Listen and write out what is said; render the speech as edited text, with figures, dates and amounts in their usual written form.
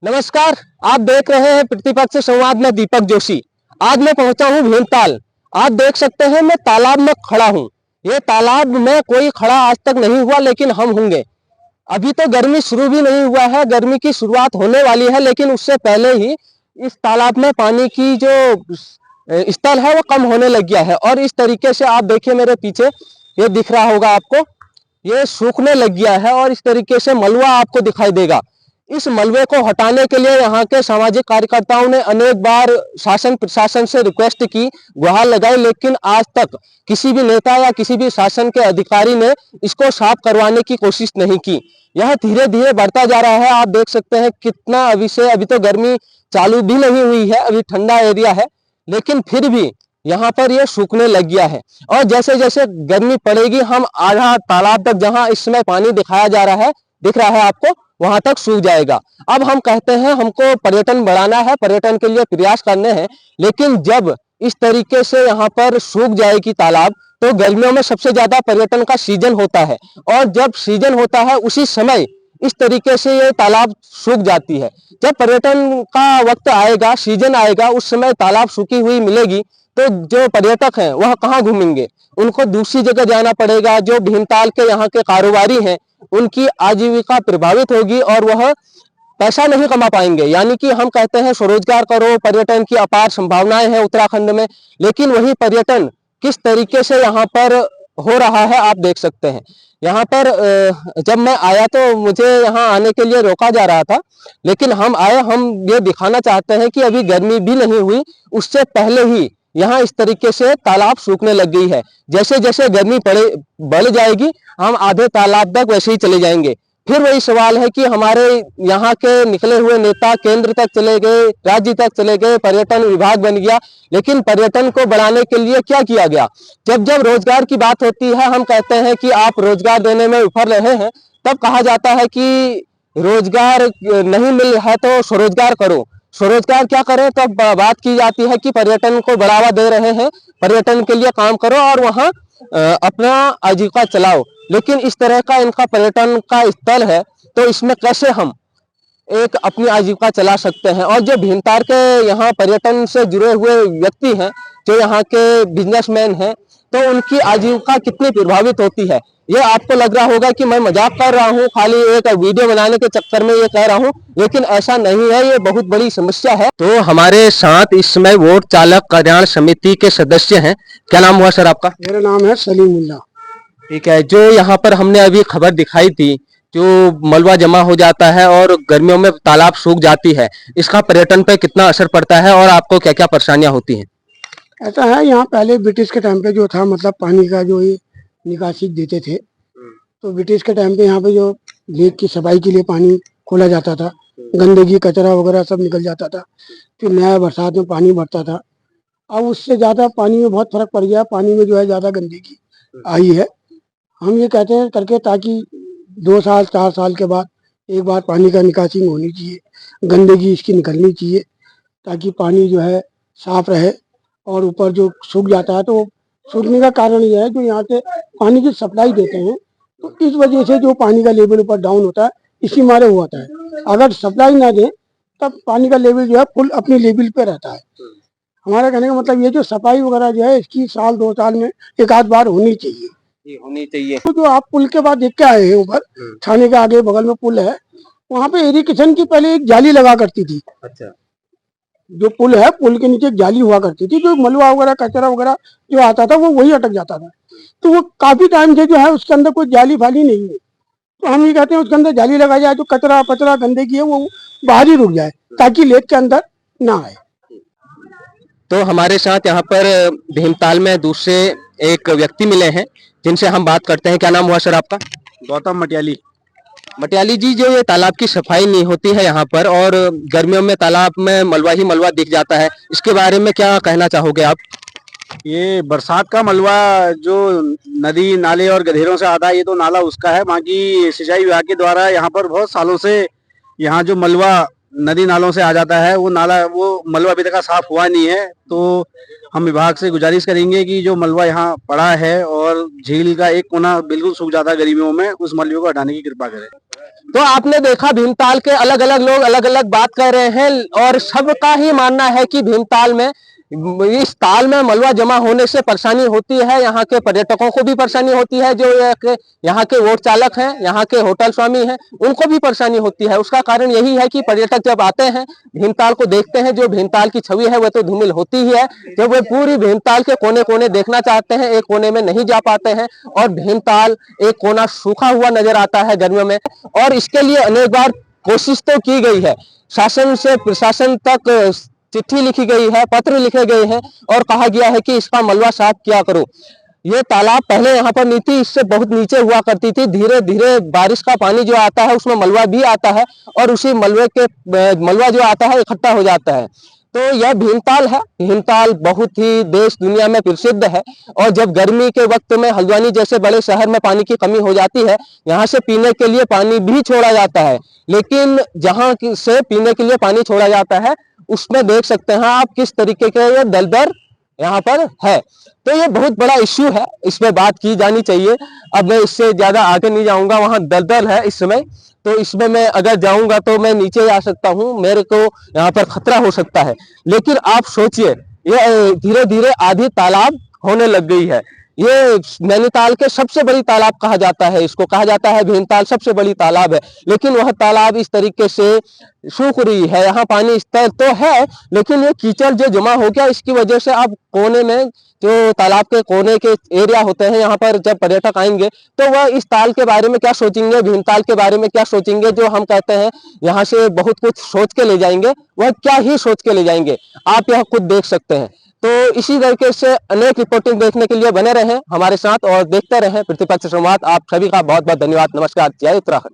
नमस्कार। आप देख रहे हैं प्रतिपक्ष संवाद में दीपक जोशी। आज मैं पहुंचा हूं भीमताल। आप देख सकते हैं मैं तालाब में खड़ा हूं। ये तालाब में कोई खड़ा आज तक नहीं हुआ, लेकिन हम होंगे। अभी तो गर्मी शुरू भी नहीं हुआ है, गर्मी की शुरुआत होने वाली है, लेकिन उससे पहले ही इस तालाब में पानी की जो स्तर है वो कम होने लग गया है। और इस तरीके से आप देखिए मेरे पीछे ये दिख रहा होगा आपको, ये सूखने लग गया है और इस तरीके से मलबा आपको दिखाई देगा। इस मलबे को हटाने के लिए यहाँ के सामाजिक कार्यकर्ताओं ने अनेक बार शासन प्रशासन से रिक्वेस्ट की, गुहार लगाई, लेकिन आज तक किसी भी नेता या किसी भी शासन के अधिकारी ने इसको साफ करवाने की कोशिश नहीं की। यह धीरे धीरे बढ़ता जा रहा है। आप देख सकते हैं कितना अभी तो गर्मी चालू भी नहीं हुई है, अभी ठंडा एरिया है, लेकिन फिर भी यहाँ पर ये सूखने लग गया है। और जैसे जैसे गर्मी पड़ेगी, हम आधा तालाब तक जहाँ इस समय पानी दिखाया जा रहा है, दिख रहा है आपको, वहां तक सूख जाएगा। अब हम कहते हैं हमको पर्यटन बढ़ाना है, पर्यटन के लिए प्रयास करने हैं, लेकिन जब इस तरीके से यहाँ पर सूख जाएगी तालाब, तो गर्मियों में सबसे ज्यादा पर्यटन का सीजन होता है, और जब सीजन होता है उसी समय इस तरीके से ये तालाब सूख जाती है। जब पर्यटन का वक्त आएगा, सीजन आएगा, उस समय तालाब सूखी हुई मिलेगी, तो जो पर्यटक हैं वह कहाँ घूमेंगे? उनको दूसरी जगह जाना पड़ेगा। जो भीमताल के यहाँ के कारोबारी हैं, उनकी आजीविका प्रभावित होगी और वह पैसा नहीं कमा पाएंगे। यानी कि हम कहते हैं स्वरोजगार करो, पर्यटन की अपार संभावनाएं हैं उत्तराखंड में, लेकिन वही पर्यटन किस तरीके से यहाँ पर हो रहा है आप देख सकते हैं। यहाँ पर जब मैं आया तो मुझे यहाँ आने के लिए रोका जा रहा था, लेकिन हम आए, हम ये दिखाना चाहते हैं कि अभी गर्मी भी नहीं हुई, उससे पहले ही यहाँ इस तरीके से तालाब सूखने लग गई है। जैसे जैसे गर्मी बढ़ जाएगी, हम आधे तालाब तक वैसे ही चले जाएंगे। फिर वही सवाल है कि हमारे यहाँ के निकले हुए नेता केंद्र तक चले गए, राज्य तक चले गए, पर्यटन विभाग बन गया, लेकिन पर्यटन को बढ़ाने के लिए क्या किया गया? जब जब रोजगार की बात होती है, हम कहते हैं कि आप रोजगार देने में विफल रहे हैं, तब कहा जाता है कि रोजगार नहीं मिल रहा है तो स्वरोजगार करो। स्वरोजगार क्या करें? तब बात की जाती है कि पर्यटन को बढ़ावा दे रहे हैं, पर्यटन के लिए काम करो और वहाँ अपना आजीविका चलाओ। लेकिन इस तरह का इनका पर्यटन का स्थल है, तो इसमें कैसे हम एक अपनी आजीविका चला सकते हैं? और जो भीमताल के यहाँ पर्यटन से जुड़े हुए व्यक्ति हैं, जो यहाँ के बिजनेसमैन हैं, तो उनकी आजीविका कितनी प्रभावित होती है? ये आपको लग रहा होगा कि मैं मजाक कर रहा हूँ, खाली एक वीडियो बनाने के चक्कर में ये कह रहा हूँ, लेकिन ऐसा नहीं है, ये बहुत बड़ी समस्या है। तो हमारे साथ इस समय वोट चालक कल्याण समिति के सदस्य हैं। क्या नाम हुआ सर आपका? मेरा नाम है सलीमुल्ला। ठीक है। जो यहाँ पर हमने अभी खबर दिखाई थी, जो मलबा जमा हो जाता है और गर्मियों में तालाब सूख जाती है, इसका पर्यटन पे कितना असर पड़ता है और आपको क्या क्या परेशानियां होती हैं? ऐसा है, यहाँ पहले ब्रिटिश के टाइम पे जो था, मतलब पानी का जो ये निकासी देते थे, तो ब्रिटिश के टाइम पे यहाँ पे जो लेक की सफाई के लिए पानी खोला जाता था, गंदगी कचरा वगैरह सब निकल जाता था। फिर नया बरसात में पानी भरता था। अब उससे ज्यादा पानी में बहुत फर्क पड़ गया, पानी में जो है ज्यादा गंदगी आई है। हम ये कहते हैं करके, ताकि 2 साल 4 साल के बाद एक बार पानी का निकासी होनी चाहिए, गंदगी इसकी निकलनी चाहिए, ताकि पानी जो है साफ रहे। और ऊपर जो सूख जाता है, तो सूखने का कारण यह है जो यहाँ से पानी की सप्लाई देते हैं, तो इस वजह से जो पानी का लेवल ऊपर डाउन होता है, इसी मारे हुआ होता है। अगर सप्लाई ना दे, तब पानी का लेवल जो है फुल अपनी लेवल पे रहता है। हमारा कहने का मतलब ये जो सफाई वगैरह जो है, इसकी साल 2 साल में एक आध बार होनी चाहिए। होनी चाहिए। तो जो आप पुल के बाद देख के आए हैं, ऊपर थाने के आगे बगल में पुल है, वहाँ पे इरिगेशन की पहले एक जाली लगा करती थी। अच्छा। जो पुल है, पुल के नीचे एक जाली हुआ करती थी, जो मलबा वगैरह कचरा वगैरह जो आता था वो वही अटक जाता था। तो वो काफी टाइम से जो है उसके अंदर कोई जाली फाली नहीं है, तो हम ये कहते हैं उसके अंदर जाली लगा जाए, जो कचरा पचरा गंदगी है वो बाहर ही रुक जाए, ताकि लेक के अंदर ना आए। तो हमारे साथ यहाँ पर भीमताल में दूसरे एक व्यक्ति मिले हैं, जिनसे हम बात करते हैं। क्या नाम हुआ सर आपका? गौतम मटियाली। मटियाली जी, जो ये तालाब की सफाई नहीं होती है यहाँ पर, और गर्मियों में तालाब में मलबा ही मलबा दिख जाता है, इसके बारे में क्या कहना चाहोगे आप? ये बरसात का मलबा जो नदी नाले और गधेरों से आता है, ये तो नाला उसका है। बाकी सिंचाई विभाग के द्वारा यहाँ पर बहुत सालों से यहाँ जो मलबा नदी नालों से आ जाता है, वो मलबा अभी तक साफ हुआ नहीं है। तो हम विभाग से गुजारिश करेंगे कि जो मलबा यहाँ पड़ा है और झील का एक कोना बिल्कुल सूख जाता है गर्मियों में, उस मलबे को हटाने की कृपा करें। तो आपने देखा भीमताल के अलग अलग लोग अलग अलग बात कर रहे हैं और सबका ही मानना है कि भीमताल में इस ताल में मलबा जमा होने से परेशानी होती है, यहाँ के पर्यटकों को भी परेशानी होती है, जो यहाँ के वोट चालक हैं, यहाँ के होटल स्वामी हैं, उनको भी परेशानी होती है। उसका कारण यही है कि पर्यटक जब आते हैं भीमताल को देखते हैं, जो भीमताल की छवि है वह तो धूमिल होती ही है, जब वे पूरी भीमताल के कोने कोने देखना चाहते हैं, एक कोने में नहीं जा पाते हैं और भीमताल एक कोना सूखा हुआ नजर आता है गर्मियों में। और इसके लिए अनेक बार कोशिश तो की गई है, शासन से प्रशासन तक चिट्ठी लिखी गई है, पत्र लिखे गए हैं और कहा गया है कि इसका मलबा साफ किया करो। ये तालाब पहले यहाँ पर नहीं थी, इससे बहुत नीचे हुआ करती थी, धीरे धीरे बारिश का पानी जो आता है उसमें मलबा भी आता है और उसी मलबा जो आता है इकट्ठा हो जाता है। तो यह भीमताल है। भीमताल बहुत ही देश दुनिया में प्रसिद्ध है और जब गर्मी के वक्त में हल्द्वानी जैसे बड़े शहर में पानी की कमी हो जाती है, यहाँ से पीने के लिए पानी भी छोड़ा जाता है, लेकिन जहाँ से पीने के लिए पानी छोड़ा जाता है उसमें देख सकते हैं आप किस तरीके के ये दलदल यहाँ पर है। तो ये बहुत बड़ा इश्यू है, इस पे बात की जानी चाहिए। अब मैं इससे ज्यादा आगे नहीं जाऊंगा, वहां दलदल है इस समय, तो इसमें मैं अगर जाऊंगा तो मैं नीचे आ सकता हूं, मेरे को यहाँ पर खतरा हो सकता है। लेकिन आप सोचिए, ये धीरे धीरे आधी तालाब होने लग गई है। ये नैनीताल के सबसे बड़ी तालाब कहा जाता है, इसको कहा जाता है भीमताल सबसे बड़ी तालाब है, लेकिन वह तालाब इस तरीके से सूख रही है। यहाँ पानी स्तर तो है लेकिन ये कीचड़ जो जमा हो गया, इसकी वजह से अब कोने में जो तालाब के कोने के एरिया होते हैं, यहाँ पर जब पर्यटक आएंगे तो वह इस ताल के बारे में क्या सोचेंगे, भीमताल के बारे में क्या सोचेंगे। जो हम कहते हैं यहाँ से बहुत कुछ सोच के ले जाएंगे, वह क्या ही सोच के ले जाएंगे, आप यह खुद देख सकते हैं। तो इसी तरीके से अनेक रिपोर्टिंग देखने के लिए बने रहें हमारे साथ और देखते रहें प्रतिपक्ष संवाद। आप सभी का बहुत बहुत धन्यवाद। नमस्कार। जय उत्तराखंड।